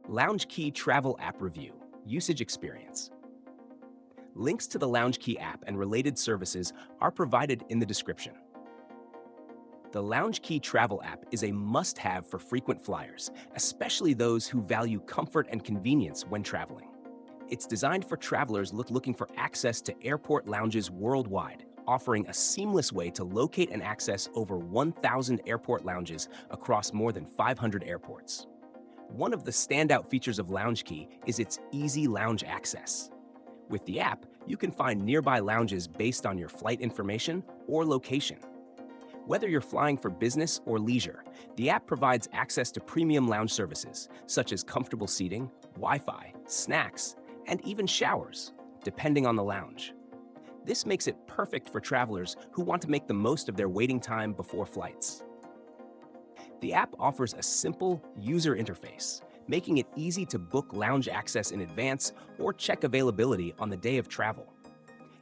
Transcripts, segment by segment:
LoungeKey Travel App Review, Usage Experience. Links to the LoungeKey app and related services are provided in the description. The LoungeKey Travel app is a must-have for frequent flyers, especially those who value comfort and convenience when traveling. It's designed for travelers looking for access to airport lounges worldwide, offering a seamless way to locate and access over 1,000 airport lounges across more than 500 airports. One of the standout features of LoungeKey is its easy lounge access. With the app, you can find nearby lounges based on your flight information or location. Whether you're flying for business or leisure, the app provides access to premium lounge services, such as comfortable seating, Wi-Fi, snacks, and even showers, depending on the lounge. This makes it perfect for travelers who want to make the most of their waiting time before flights. The app offers a simple user interface, making it easy to book lounge access in advance or check availability on the day of travel.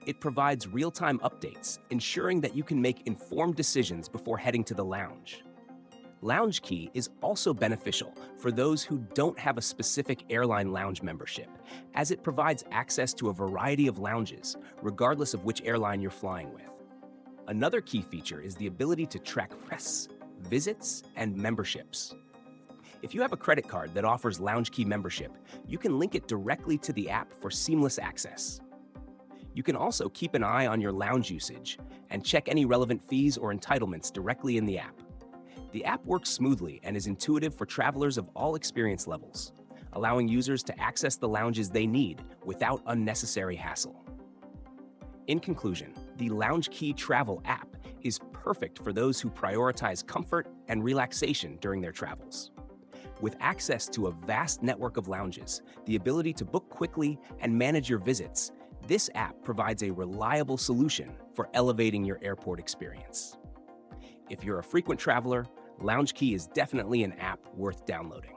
It provides real-time updates, ensuring that you can make informed decisions before heading to the lounge. LoungeKey is also beneficial for those who don't have a specific airline lounge membership, as it provides access to a variety of lounges, regardless of which airline you're flying with. Another key feature is the ability to track press, visits, and memberships. If you have a credit card that offers LoungeKey membership, you can link it directly to the app for seamless access. You can also keep an eye on your lounge usage and check any relevant fees or entitlements directly in the app. The app works smoothly and is intuitive for travelers of all experience levels, allowing users to access the lounges they need without unnecessary hassle. In conclusion, the LoungeKey Travel app is perfect for those who prioritize comfort and relaxation during their travels. With access to a vast network of lounges, the ability to book quickly and manage your visits, this app provides a reliable solution for elevating your airport experience. If you're a frequent traveler, LoungeKey is definitely an app worth downloading.